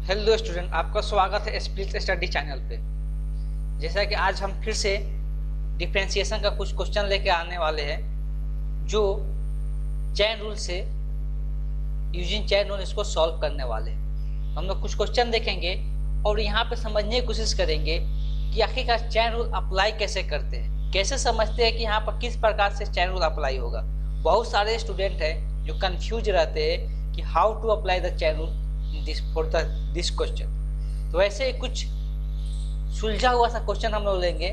Hello student, आपका स्वागत है स्प्लिट स्टडी चैनल पे। जैसा कि आज हम फिर से डिफरेंशिएशन का कुछ क्वेश्चन लेके आने वाले हैं, जो चैन रूल से यूजिंग चैन रूल इसको सॉल्व करने वाले हैं। हम लोग कुछ क्वेश्चन देखेंगे और यहाँ पे समझने की कोशिश करेंगे कि आखिरकार चैन रूल अप्लाई कैसे करते हैं, कैसे समझते हैं कि यहाँ पर किस प्रकार से चैन रूल अप्लाई होगा। बहुत सारे स्टूडेंट हैं जो कंफ्यूज रहते हैं कि how to apply the chain rule this question. तो ऐसे कुछ सुलझा हुआ सा क्वेश्चन हम लोग लेंगे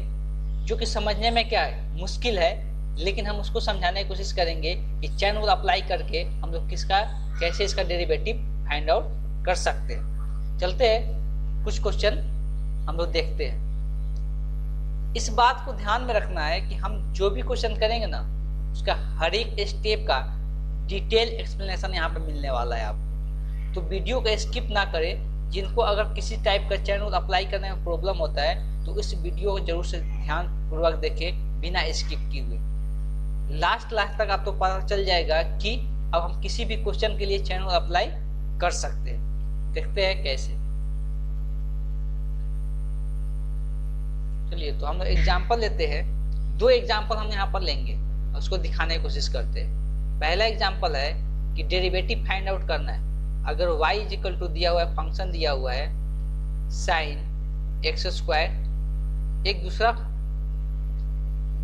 जो कि समझने में क्या है, मुश्किल है, लेकिन हम उसको समझाने की कोशिश करेंगे कि चैन रूल अप्लाई करके हम लोग कैसे इसका डेरिवेटिव फाइंड आउट कर सकते हैं। चलते हैं कुछ क्वेश्चन हम लोग देखते हैं। इस बात को ध्यान में रखना है कि हम जो भी क्वेश्चन करेंगे ना, उसका हर एक स्टेप का डिटेल एक्सप्लेनेशन यहाँ पे मिलने वाला है। आप तो वीडियो को स्किप ना करें। जिनको अगर किसी टाइप का चैन रूल अप्लाई करने में प्रॉब्लम होता है तो इस वीडियो को जरूर से ध्यान पूर्वक देखें, बिना स्किप किए हुए। लास्ट तक आपको पता चल जाएगा कि अब हम किसी भी क्वेश्चन के लिए चैन रूल अप्लाई कर सकते हैं। देखते हैं कैसे। चलिए, तो हम एग्जाम्पल लेते हैं। दो एग्जाम्पल हम यहाँ पर लेंगे, उसको दिखाने की कोशिश करते हैं। पहला एग्जाम्पल है कि डेरिवेटिव फाइंड आउट करना है। अगर y इज इक्वल टू दिया हुआ है, फंक्शन दिया हुआ है साइन एक्स स्क्वायर, एक दूसरा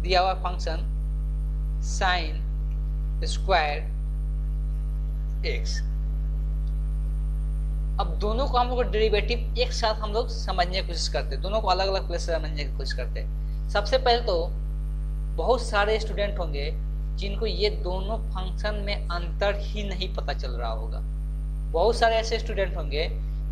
दिया हुआ फंक्शन साइन स्क्वायर एक्स। अब दोनों को हम लोग डेरिवेटिव एक साथ हम लोग समझने की कोशिश करते हैं, दोनों को अलग अलग प्लेस से समझने की कोशिश करते हैं। सबसे पहले तो बहुत सारे स्टूडेंट होंगे जिनको ये दोनों फंक्शन में अंतर ही नहीं पता चल रहा होगा। बहुत सारे ऐसे स्टूडेंट होंगे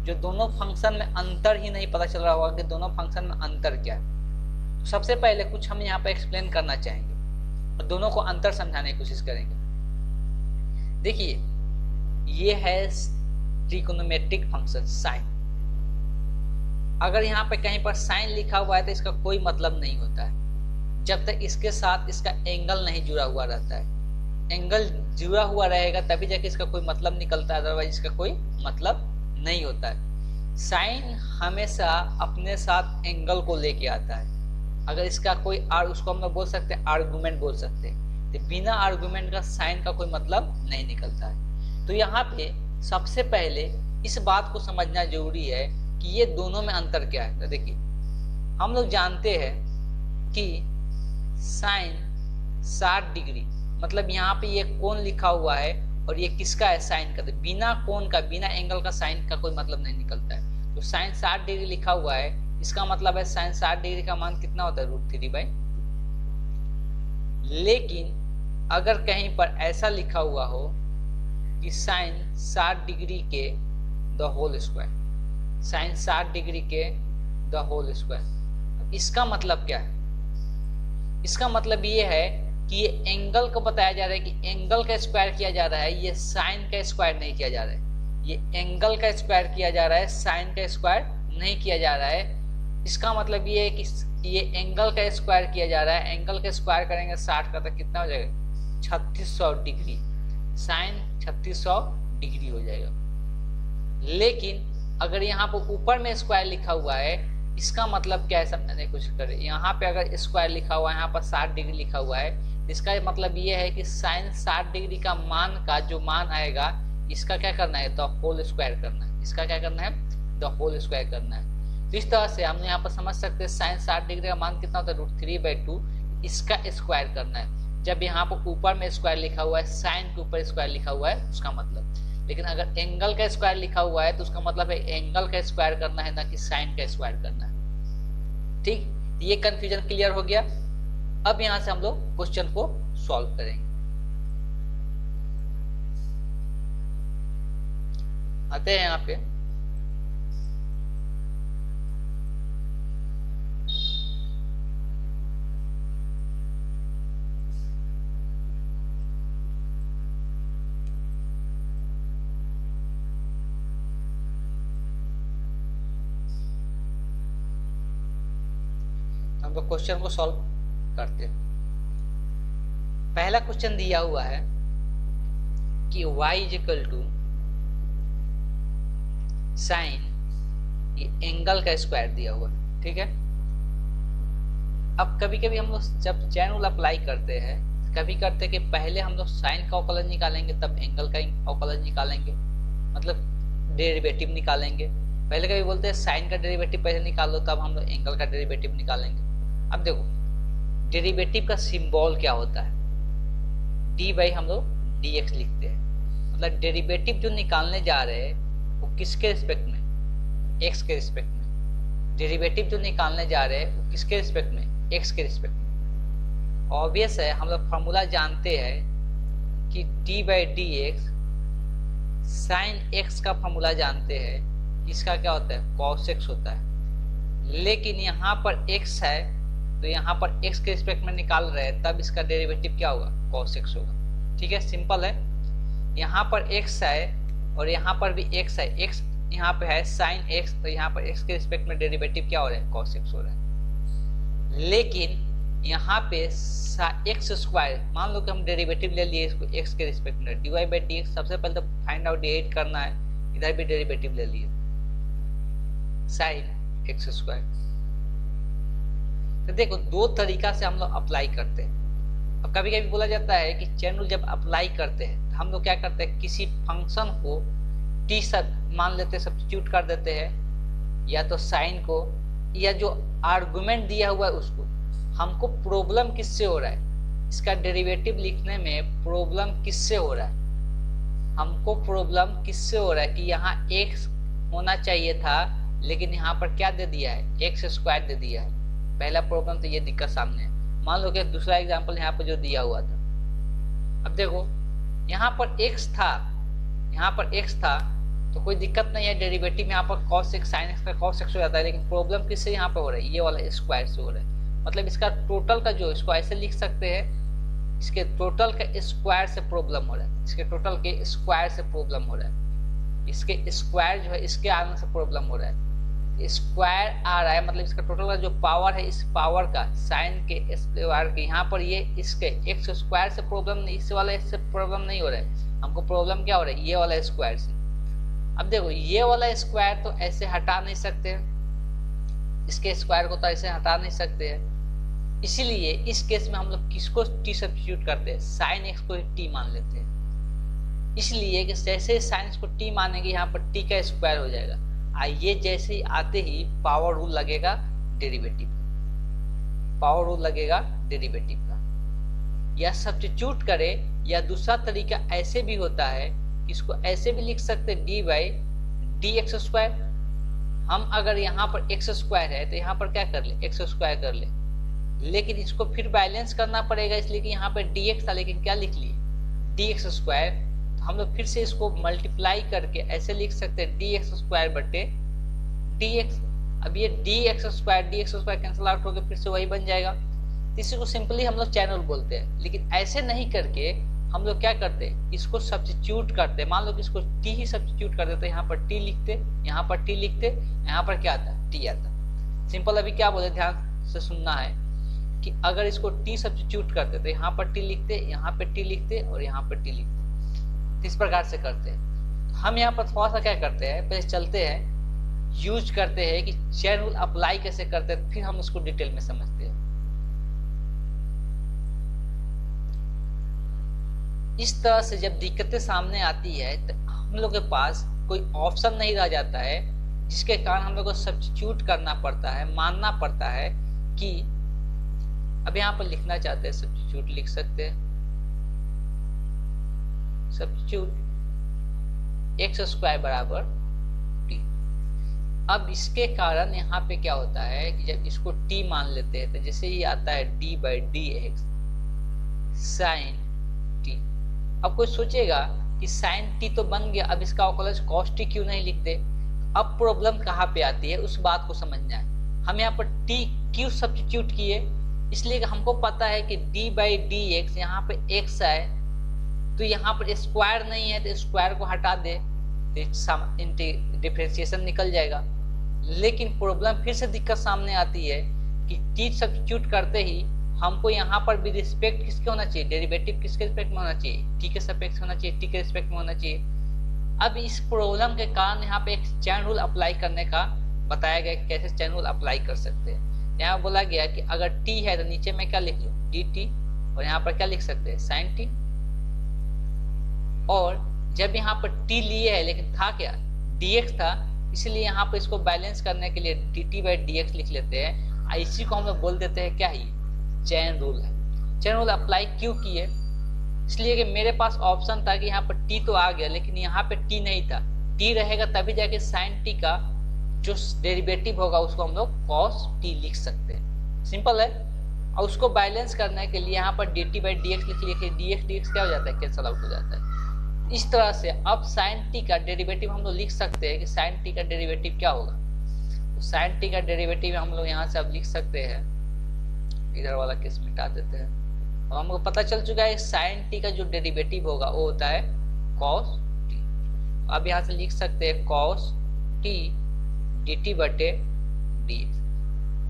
जो दोनों फंक्शन में अंतर ही नहीं पता चल रहा होगा कि दोनों फंक्शन में अंतर क्या है। तो सबसे पहले कुछ हम यहाँ पर एक्सप्लेन करना चाहेंगे और दोनों को अंतर समझाने की कोशिश करेंगे। देखिए, ये है ट्रिगोनोमेट्रिक फंक्शन साइन। अगर यहाँ पे कहीं पर साइन लिखा हुआ है तो इसका कोई मतलब नहीं होता है जब तक इसके साथ इसका एंगल नहीं जुड़ा हुआ रहता है। एंगल जुड़ा हुआ रहेगा तभी जाके इसका कोई मतलब निकलता है, अदरवाइज इसका कोई मतलब नहीं होता है। साइन हमेशा अपने साथ एंगल को लेके आता है। अगर इसका कोई उसको हम लोग बोल सकते हैं आर्गुमेंट बोल सकते हैं, तो बिना आर्गुमेंट का साइन का कोई मतलब नहीं निकलता है। तो यहाँ पे सबसे पहले इस बात को समझना जरूरी है कि ये दोनों में अंतर क्या है। तो देखिए, हम लोग जानते हैं कि साइन 60 डिग्री, मतलब यहाँ पे ये कोण लिखा हुआ है और ये किसका है, साइन का। तो बिना कोण का, बिना एंगल का साइन का कोई मतलब नहीं निकलता है। तो साइन 60 डिग्री लिखा हुआ है, इसका मतलब है साइन 60 डिग्री का मान कितना होता है, √3/2। लेकिन अगर कहीं पर ऐसा लिखा हुआ हो कि साइन 60 डिग्री के the whole square, sine 60 degree के द होल स्क्वायर, इसका मतलब क्या है? इसका मतलब ये है कि ये एंगल को बताया जा रहा है कि एंगल का स्क्वायर किया जा रहा है, ये साइन का स्क्वायर नहीं किया जा रहा है। ये एंगल का स्क्वायर किया जा रहा है, साइन का स्क्वायर नहीं किया जा रहा है। इसका मतलब ये है कि ये एंगल का स्क्वायर किया जा रहा है। एंगल का स्क्वायर करेंगे 60 का तो कितना हो जाएगा, 3600 डिग्री। साइन 3600 डिग्री हो जाएगा। लेकिन अगर यहाँ पर ऊपर में स्क्वायर लिखा हुआ है, इसका मतलब क्या है समझने की कोशिश करें। यहाँ पे अगर स्क्वायर लिखा हुआ है, यहाँ पर 60 डिग्री लिखा हुआ है, इसका मतलब ये है कि साइन 60 डिग्री का मान का जो मान आएगा, इसका क्या करना है, द होल स्क्वायर करना है। इसका क्या करना है, द होल स्क्वायर करना है। तो इस तरह से हम यहाँ पर समझ सकते हैं साइन 60 डिग्री का मान कितना होता है, √3/2, इसका स्क्वायर करना है। जब यहाँ पर ऊपर में स्क्वायर लिखा हुआ है, साइन के ऊपर स्क्वायर लिखा हुआ है, उसका मतलब। लेकिन अगर एंगल का स्क्वायर लिखा हुआ है तो उसका मतलब है एंगल का स्क्वायर करना है, ना कि साइन का स्क्वायर करना है। ठीक, ये कंफ्यूजन क्लियर हो गया। अब यहां से हम लोग क्वेश्चन को सॉल्व करेंगे। आते हैं यहाँ पे। हम लोग क्वेश्चन को सॉल्व करते हैं। पहला क्वेश्चन दिया हुआ है कि y is equal to sine ये एंगल का स्क्वायर दिया हुआ है, ठीक है। अब कभी कभी हम लोग जब चैन रूल अप्लाई करते हैं, कभी करते हैं कि पहले हम लोग साइन का अवकलन निकालेंगे तब एंगल का अवकलन निकालेंगे, मतलब डेरिवेटिव निकालेंगे। पहले कभी बोलते हैं साइन का डेरिवेटिव पहले निकाल लो तब हम लोग एंगल का डेरिवेटिव निकालेंगे। अब देखो डेरिवेटिव का सिंबल क्या होता है, डी बाई हम लोग डी एक्स लिखते हैं, मतलब डेरिवेटिव जो निकालने जा रहे हैं वो किसके रिस्पेक्ट में, एक्स के रिस्पेक्ट में। डेरिवेटिव जो निकालने जा रहे हैं वो किसके रिस्पेक्ट में, एक्स के रिस्पेक्ट में। ऑब्वियस है, हम लोग फॉर्मूला जानते हैं कि D by D X sine x का फॉर्मूला जानते हैं, इसका क्या होता है, कॉस एक्स होता है। लेकिन यहाँ पर एक्स है तो यहाँ पर एक्स के रिस्पेक्ट में निकाल रहे हैं तब इसका डेरिवेटिव क्या होगा, कॉस एक्स होगा, ठीक है, सिंपल है। यहाँ पर एक्स है और यहाँ पर भी एक्स है, एक्स यहाँ पे है साइन एक्स, तो यहाँ पर एक्स के रिस्पेक्ट में डेरिवेटिव क्या हो रहा है, कॉस एक्स हो रहा है। लेकिन यहाँ पे एक्स स्क्वायर, मान लो कि हम डेरिवेटिव ले लिए इसको एक्स के रिस्पेक्ट में, D Y by D X, सबसे पहले तो फाइंड आउट डी करना है, इधर भी डेरिवेटिव ले लिए साइन एक्स स्क्वायर। तो देखो दो तरीका से हम लोग अप्लाई करते हैं। अब कभी कभी बोला जाता है कि चेन रूल जब अप्लाई करते हैं तो हम लोग क्या करते हैं, किसी फंक्शन को टी सब मान लेते हैं, सब्स्टिट्यूट कर देते हैं, या तो साइन को या जो आर्गुमेंट दिया हुआ है उसको। हमको प्रॉब्लम किससे हो रहा है, इसका डेरिवेटिव लिखने में प्रॉब्लम किससे हो रहा है, हमको प्रॉब्लम किससे हो रहा है कि यहाँ एक्स होना चाहिए था लेकिन यहाँ पर क्या दे दिया है, एक्स स्क्वायर दे दिया है। पहला प्रॉब्लम तो ये दिक्कत सामने है। मान लो कि दूसरा एग्जांपल यहाँ पर जो दिया हुआ था, अब देखो यहाँ पर x था, यहाँ पर x था तो कोई दिक्कत नहीं है, डेरिवेटिव में यहाँ पर cos x sin x का cos x हो जाता है। लेकिन प्रॉब्लम किससे यहाँ पर हो रहा है, ये वाला स्क्वायर से हो रहा है। मतलब इसका टोटल का जो इसको ऐसे लिख सकते हैं, इसके टोटल का स्क्वायर से प्रॉब्लम हो रहा है, इसके टोटल के स्क्वायर से प्रॉब्लम हो रहा है, इसके स्क्वायर जो है इसके आने से प्रॉब्लम हो रहा है, स्क्वायर आ रहा है। मतलब इसका टोटल का जो पावर है, इस पावर का साइन के स्क्वायर के, यहाँ पर ये इसके एक्स स्क्वायर से प्रॉब्लम नहीं, इस वाले से प्रॉब्लम नहीं हो रहा है। हमको प्रॉब्लम क्या हो रहा है, ये वाला स्क्वायर से। अब देखो ये वाला स्क्वायर तो ऐसे हटा नहीं सकते हैं, इसके स्क्वायर को तो ऐसे हटा नहीं सकते हैं, इसीलिए इस केस में हम लोग किसको टी सब्स्टिट्यूट करते हैं, साइन एक्स को टी मान लेते हैं। इसलिए कि जैसे साइन को टी मानेंगे यहाँ पर टी का स्क्वायर हो जाएगा। ये जैसे ही आते ही पावर रूल लगेगा डेरिवेटिव, पावर रूल लगेगा डेरिवेटिव का, या सब्स्टिट्यूट करें। या दूसरा तरीका ऐसे भी होता है, इसको ऐसे भी लिख सकते हैं D by D x square. हम अगर यहाँ पर एक्स स्क्वायर है तो यहाँ पर क्या कर ले, एक्स स्क्वायर कर ले, लेकिन इसको फिर बैलेंस करना पड़ेगा, इसलिए कि यहाँ पर डी एक्स था लेकिन क्या लिख लिए, डी एक्स स्क्वायर। हम लोग फिर से इसको मल्टीप्लाई करके ऐसे लिख सकते हैं डी एक्स स्क्वायर बटे डी एक्स। अब ये D x square cancel out होकर फिर से वही बन जाएगा। इसी को सिंपली हम लोग चैन रूल बोलते हैं। लेकिन ऐसे नहीं करके हम लोग क्या करते हैं, इसको सब्स्टिट्यूट करते हैं। मान लो कि इसको टी ही सब्स्टिट्यूट कर देते, यहाँ पर टी लिखते, यहाँ पर टी लिखते, यहाँ पर क्या आता, टी आता। सिंपल अभी क्या बोले, ध्यान से सुनना है कि अगर इसको टी सब्स्टिट्यूट करते तो यहाँ पर टी लिखते, यहाँ पे टी लिखते और यहाँ पर टी लिखते। इस प्रकार से करते हैं। हम यहाँ पर थोड़ा सा क्या करते हैं, पहले चलते हैं, यूज करते हैं कि चेन रूल अप्लाई कैसे करते हैं, फिर हम उसको डिटेल में समझते हैं। इस तरह से जब दिक्कतें सामने आती है तो हम लोग के पास कोई ऑप्शन नहीं रह जाता है, जिसके कारण हम लोग को सब्स्टिट्यूट करना पड़ता है, मानना पड़ता है कि अब यहाँ पर लिखना चाहते हैं सब्स्टिट्यूट लिख सकते हैं, सब्स्टिट्यूट एक्स स्क्वायर बराबर टी। अब इसके कारण यहाँ पे क्या होता है कि जब इसको टी मान लेते हैं तो जैसे ही आता है D by D X sine T. अब कोई सोचेगा कि साइन टी तो बन गया, अब इसका अवकलन कॉस टी क्यों नहीं लिखते। अब प्रॉब्लम कहाँ पे आती है, उस बात को समझना है। हम यहाँ पर टी क्यों सब्स्टिट्यूट किए, इसलिए कि हमको पता है कि डी बाई डी एक्स, यहाँ पे एक्स है तो यहाँ पर स्क्वायर नहीं है तो स्क्वायर को हटा दे तो डिफरेंशिएशन निकल जाएगा। लेकिन प्रॉब्लम फिर से दिक्कत सामने आती है कि टी सब्स्टिट्यूट करते ही हमको यहाँ पर भी रिस्पेक्ट किसके होना चाहिए, डेरिवेटिव किसके रिस्पेक्ट में होना चाहिए, टी के सापेक्ष होना चाहिए, टी के रिस्पेक्ट में होना चाहिए। अब इस प्रॉब्लम के कारण यहाँ पे एक चैन रूल अप्लाई करने का बताया गया कैसे चैन रूल अप्लाई कर सकते हैं। यहाँ बोला गया कि अगर टी है तो नीचे में क्या लिख लो, डी टी, और यहाँ पर क्या लिख सकते हैं, साइन टी। और जब यहाँ पर टी लिए है लेकिन था क्या, dx था, इसलिए यहाँ पर इसको बैलेंस करने के लिए dt बाई dx लिख लेते हैं। इसी को हम लोग बोल देते हैं क्या, ही चैन रूल है। चैन रूल अप्लाई क्यों किए, इसलिए कि मेरे पास ऑप्शन था कि यहाँ पर t तो आ गया लेकिन यहाँ पे t नहीं था। t रहेगा तभी जाके साइन t का जो डेरिवेटिव होगा उसको हम लोग cos t लिख सकते हैं। सिंपल है। और उसको बैलेंस करने के लिए यहाँ पर dt बाई dx लिख लिखे, dx dx क्या हो जाता है, कैंसल आउट हो जाता है। इस तरह से अब साइन टी का डेरिवेटिव हम लोग लिख सकते हैं कि साइन टी का डेरिवेटिव क्या होगा। तो साइन टी का डेरिवेटिव हम लोग यहाँ से अब लिख सकते हैं, इधर वाला केस मिटा देते हैं। अब हमको पता चल चुका है साइन टी का जो डेरिवेटिव होगा वो होता है cos टी। अब यहाँ से लिख सकते हैं cos टी dt बटे dx।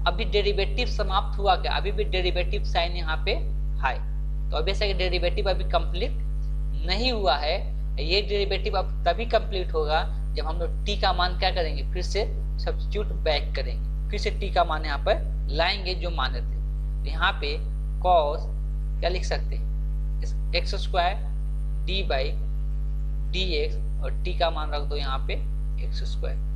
अभी डेरिवेटिव समाप्त हुआ क्या, अभी भी डेरिवेटिव साइन यहाँ पे है, तो अभी से डेरिवेटिव अभी कंप्लीट नहीं हुआ है। ये डेरिवेटिव अब तभी कंप्लीट होगा जब हम लोग t का मान क्या करेंगे, फिर से सब्स्टिट्यूट बैक करेंगे, फिर से t का मान यहाँ पर लाएंगे जो माने थे। तो यहाँ पे cos क्या लिख सकते हैं, x square D by D x, और t का मान रख दो यहाँ पे एक्स स्क्वायर।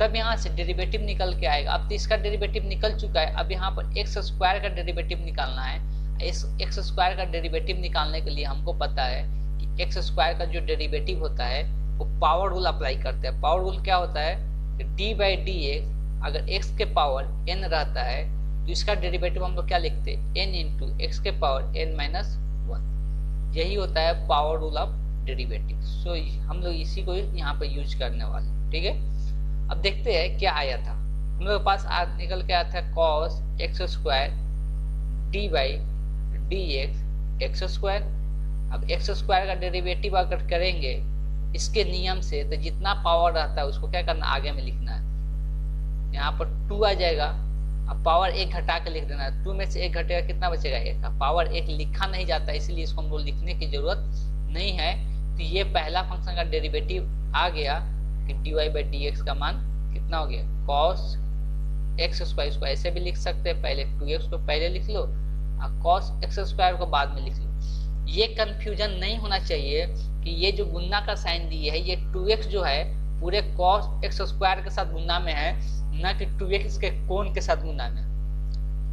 तब यहाँ से डेरिवेटिव निकल के आएगा। अब तो इसका डेरिवेटिव निकल चुका है, अब यहाँ पर एक्स स्क्वायर का डेरिवेटिव निकालना है। इस एक्स स्क्वायर का डेरिवेटिव निकालने के लिए हमको पता है कि एक्स स्क्वायर का जो डेरिवेटिव होता है वो पावर रूल अप्लाई करते हैं। पावर रूल क्या होता है कि डी बाई डी एक्स, अगर एक्स के पावर n रहता है तो इसका डेरिवेटिव हम लोग क्या लिखते हैं, n इंटू एक्स के पावर n माइनस 1। यही होता है पावर रूल ऑफ डेरिवेटिव। सो हम लोग इसी को यहाँ पर यूज करने वाले, ठीक है। अब देखते हैं क्या आया था। हम लोग के पास निकल के आया था cos x square D by D x x square. अब एक्स स्क्वायर का डेरिवेटिव अगर करेंगे इसके नियम से तो जितना पावर रहता है उसको क्या करना, आगे में लिखना है। यहाँ पर 2 आ जाएगा, अब पावर 1 घटा के लिख देना है। 2 में से 1 घटेगा कितना बचेगा, 1। पावर 1 लिखा नहीं जाता इसलिए इसको हमको लिखने की जरूरत नहीं है। तो ये पहला फंक्शन का डेरिवेटिव आ गया कि D Y by D X का मान कितना हो गया, cos एक्स स्क्वायर। इसको ऐसे भी लिख सकते हैं, पहले 2x को पहले लिख लो और cos एक्स स्क्वायर को बाद में लिख लो। ये कंफ्यूजन नहीं होना चाहिए कि ये जो गुना का साइन दिए है ये 2x जो है पूरे cos एक्स स्क्वायर के साथ गुना में है, न कि 2x के कोण के साथ गुना में।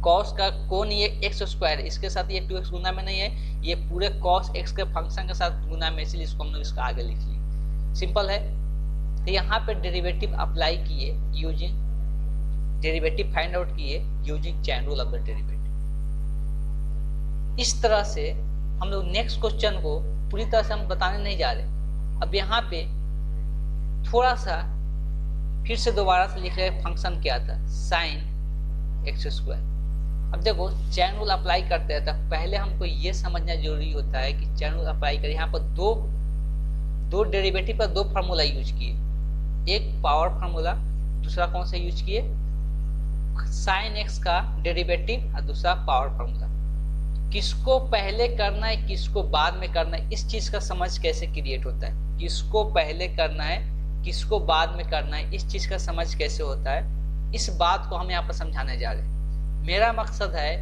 cos का कोण ये एक्स स्क्वायर, इसके साथ ये 2x गुना में नहीं है, ये पूरे cos x के फंक्शन के साथ गुना में, इसलिए इसको हम लोग इसका आगे लिख लिए। सिंपल है। तो यहाँ पे डेरिवेटिव अप्लाई किए यूजिंग, डेरिवेटिव फाइंड आउट किए using chain rule of the derivative. इस तरह से हम लोग नेक्स्ट क्वेश्चन को पूरी तरह से हम बताने नहीं जा रहे। अब यहाँ पे थोड़ा सा फिर से दोबारा से लिख रहे फंक्शन क्या था, साइन एक्स स्क्वायर। अब देखो चैन रूल अप्लाई करते हैं तो पहले हमको ये समझना जरूरी होता है कि चैन रूल अप्लाई करें। यहाँ पर दो डेरिवेटिव पर 2 फार्मूला यूज किए, एक पावर फार्मूला, दूसरा कौन सा यूज किए, साइन एक्स का डेरिवेटिव, और दूसरा पावर फार्मूला। किसको पहले करना है किसको बाद में करना है, इस चीज का समझ कैसे क्रिएट होता है, किसको पहले करना है किसको बाद में करना है, इस चीज का समझ कैसे होता है, इस बात को हम यहाँ पर समझाने जा रहे हैं। मेरा मकसद है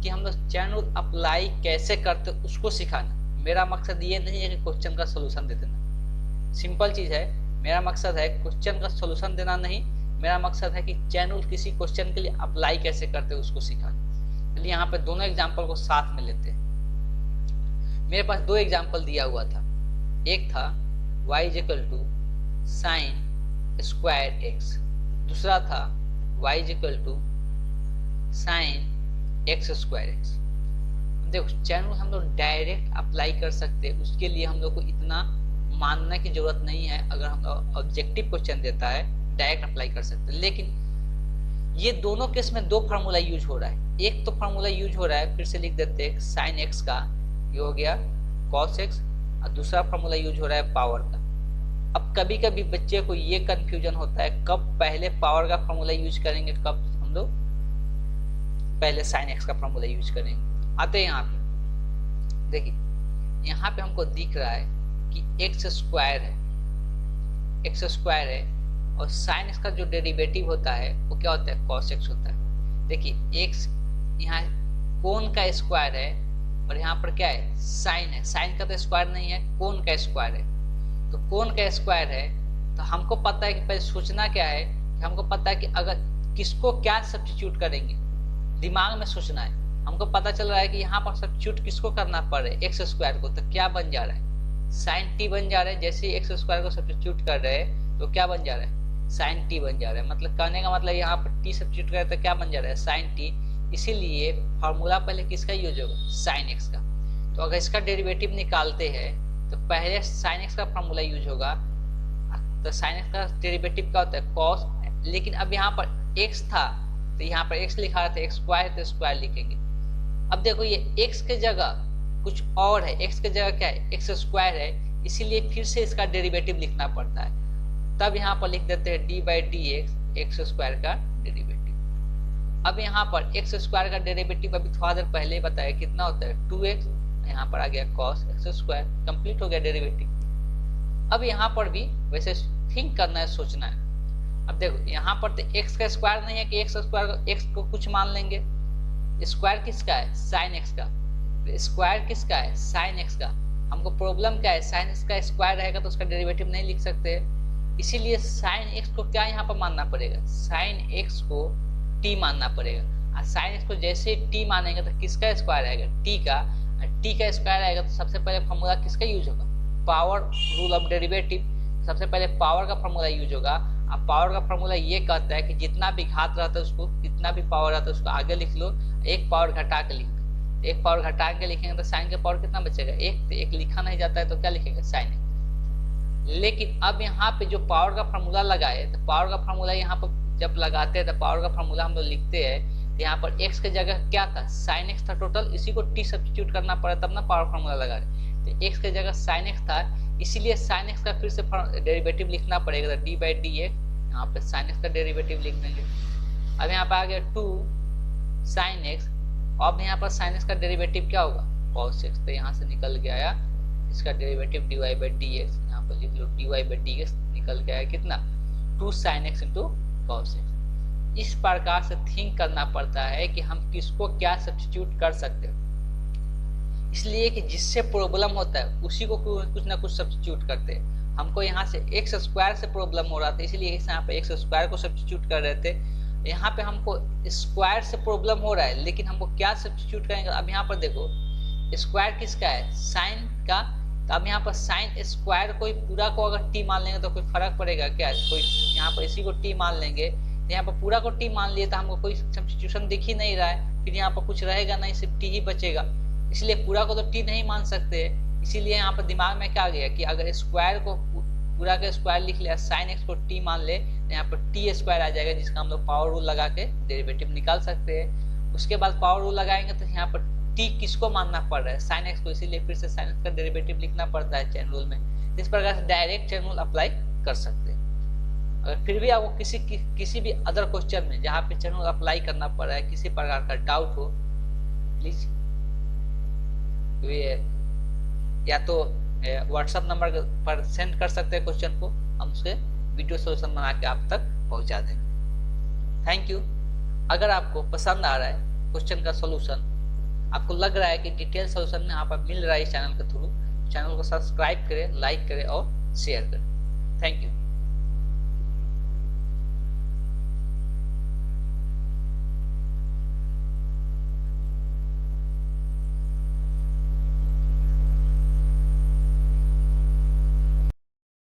कि हम लोग चैन रूल अप्लाई कैसे करते उसको सिखाना। मेरा मकसद ये नहीं है कि क्वेश्चन का सोल्यूशन दे देना, सिंपल चीज है। मेरा मकसद है क्वेश्चन का सोल्यूशन देना नहीं, मेरा मकसद है कि चैन रूल किसी क्वेश्चन के लिए अप्लाई कैसे करते उसको सिखाना। चलिए यहाँ पे दोनों एग्जाम्पल को साथ में लेते हैं। मेरे पास 2 एग्जाम्पल दिया हुआ था, एक था y equal to sine square X, दूसरा था y equal to sine X square X. देखो चैन रूल हम लोग डायरेक्ट अप्लाई कर सकते हैं, उसके लिए हम लोग को इतना मानने की जरूरत नहीं है। अगर हम ऑब्जेक्टिव क्वेश्चन देता है डायरेक्ट अप्लाई कर सकते हैं, लेकिन ये दोनों केस में 2 फार्मूला यूज हो रहा है। एक तो फार्मूला यूज हो रहा है, फिर से लिख देते हैं साइन एक्स का, ये हो गया cos एक्स, और दूसरा फार्मूला यूज हो रहा है पावर का। अब कभी कभी बच्चे को ये कंफ्यूजन होता है कब पहले पावर का फार्मूला यूज करेंगे, कब हम लोग पहले साइन एक्स का फार्मूला यूज करेंगे। आते हैं यहाँ पे, देखिए यहाँ पे हमको दिख रहा है कि एक्स स्क्वायर है और साइन एक्स का जो डेरिवेटिव होता है वो क्या होता है, कॉस एक्स होता है। देखिए एक्स यहाँ कोण का स्क्वायर है और यहाँ पर क्या है, साइन है। साइन का तो स्क्वायर नहीं है, कोण का स्क्वायर है। तो कोण का स्क्वायर है तो हमको पता है कि पहले सोचना क्या है कि हमको पता है कि अगर किसको क्या सब्स्टिट्यूट करेंगे, दिमाग में सोचना है। हमको पता चल रहा है कि यहाँ पर सब्स्टिट्यूट किसको करना पड़ रहा है, एक्स स्क्वायर को। तो क्या बन जा रहा है, साइन टी बन जा रहा है। जैसे ही एक्स स्क्वायर को सब्स्टिट्यूट कर रहे हैं तो क्या बन जा रहा है, साइन टी बन जा रहा है। मतलब कहने का मतलब यहाँ पर टी सब्स्टिट्यूट करें तो क्या बन जा रहा है, साइन टी। इसीलिए फॉर्मूला पहले किसका यूज होगा, साइन एक्स का। तो अगर इसका डेरिवेटिव निकालते हैं तो पहले साइन एक्स का फॉर्मूला यूज होगा। तो साइन एक्स का डेरिवेटिव क्या होता है, कॉस। लेकिन अब यहाँ पर एक्स था तो यहाँ पर एक्स लिखा था, एक्स स्क्वायर है तो स्क्वायर लिखेंगे। अब देखो ये एक्स के जगह कुछ और है, एक्स के जगह क्या है, एक्स स्क्वायर है, इसीलिए फिर से इसका डेरिवेटिव लिखना पड़ता है। तब यहाँ पर लिख देते हैं D by D x, x square का डेरिवेटिव। अब यहाँ पर एक्स स्क्वायर का डेरिवेटिव अभी थोड़ा देर पहले बताया कितना होता है, 2x। यहाँ पर आ गया कॉस एक्स स्क्वायर, कंप्लीट हो गया डेरिवेटिव। अब यहाँ पर भी वैसे थिंक करना है, सोचना है। अब देखो यहाँ पर तो एक्स का स्क्वायर नहीं है कि एक्स स्क्वायर, एक्स को कुछ मान लेंगे। स्क्वायर किसका है, साइन एक्स का। स्क्वायर किसका है, साइन एक्स का। हमको प्रॉब्लम क्या है, साइन एक्स का स्क्वायर रहेगा तो उसका डेरिवेटिव नहीं लिख सकते। इसीलिए साइन एक्स को क्या यहाँ पर मानना पड़ेगा, साइन एक्स को टी मानना पड़ेगा। और साइन एक्स को जैसे टी मानेंगे तो किसका स्क्वायर आएगा, टी का। टी का स्क्वायर आएगा तो सबसे पहले फॉर्मूला किसका यूज होगा, पावर रूल ऑफ डेरिवेटिव। सबसे पहले पावर का फॉर्मूला यूज होगा। अब पावर का फॉर्मूला ये कहता है कि जितना भी घात रहता है उसको, कितना भी पावर रहता है उसको आगे लिख लो, एक पावर घटा के लिख दो। एक पावर घटा के लिखेंगे तो साइन का पावर कितना बचेगा, एक। तो एक लिखा नहीं जाता है तो क्या लिखेंगे, साइन एक्स। लेकिन अब यहाँ पे जो पावर का फॉर्मूला लगाए तो पावर का फॉर्मूला यहाँ पर जब लगाते हैं तो पावर का फॉर्मूला हम लोग लिखते हैं। यहाँ पर एक्स के जगह क्या था, साइन एक्स था टोटल, इसी को टी सब्स्टिट्यूट करना पड़ा तब ना पावर फॉर्मूला लगा रहे। तो एक्स के जगह साइन एक्स था, इसीलिए साइन एक्स का फिर से डेरिवेटिव लिखना पड़ेगा। डी बाई डी एक्स, यहाँ पे साइन एक्स का डेरिवेटिव लिख देंगे। अब यहाँ पे आ गया 2 साइन एक्स। अब यहाँ पर साइन एक्स का डेरिवेटिव क्या होगा, कॉस एक्स। तो यहाँ से निकल के आया इसका derivative d Y by D x. यहाँ पर लिख लो d Y by D x, निकल के आया कितना, 2 sine x into cos x. इस प्रकार से थिंक करना पड़ता है कि हम किसको क्या सब्स्टिट्यूट कर सकते हैं। इसलिए कि जिससे प्रॉब्लम होता है उसी को कुछ ना कुछ सब्स्टिट्यूट करते हैं। हमको यहाँ से एक्स स्क्वायर से प्रॉब्लम हो रहा था, इसलिए यहाँ पे एक्स स्क्वायर को सब्स्टिट्यूट कर रहे थे। यहाँ पे हमको स्क्वायर से प्रॉब्लम हो रहा है, लेकिन हमको क्या सब्स्टिट्यूट करेंगे। अब यहाँ पर देखो स्क्वायर किसका है, साइन का। तो अब यहाँ पर साइन स्क्वायर कोई पूरा को अगर टी मान लेंगे तो कोई फर्क पड़ेगा क्या, कोई यहाँ पर इसी को टी मान लेंगे। यहाँ पर पूरा को टी मान लिए तो हमको कोई सब्स्टिट्यूशन दिख ही नहीं रहा है, फिर यहाँ पर कुछ रहेगा नहीं, सिर्फ टी ही बचेगा। इसलिए पूरा को तो टी नहीं मान सकते। इसीलिए यहाँ पर दिमाग में क्या गया कि अगर स्क्वायर को पूरा का स्क्वायर लिख लिया, साइन एक्स को टी मान ले तो यहाँ पर टी स्क्वायर आ जाएगा, जिसका हम लोग पावर रूल लगा के डेरिवेटिव निकाल सकते हैं। उसके बाद पावर रूल लगाएंगे तो यहाँ पर टी किसको मानना पड़ रहा है, साइन एक्स को। इसीलिए फिर से साइन एक्स का डेरिवेटिव लिखना पड़ता है चेन रूल में। इस प्रकार से डायरेक्ट चेन रूल अप्लाई कर सकते हैं। अगर फिर भी आपको किसी भी अदर क्वेश्चन में जहाँ पे चेन रूल अप्लाई करना पड़ रहा है, किसी प्रकार का डाउट हो, प्लीज या तो व्हाट्सएप नंबर पर सेंड कर सकते हैं क्वेश्चन को, हम उसके वीडियो सोल्यूशन बना के आप तक पहुंचा देंगे। Thank you. अगर आपको पसंद आ रहा है क्वेश्चन का सोल्यूशन, आपको लग रहा है कि डिटेल सोल्यूशन यहाँ पर मिल रहा है इस चैनल के थ्रू, चैनल को सब्सक्राइब करें, लाइक करें और शेयर करें। Thank you.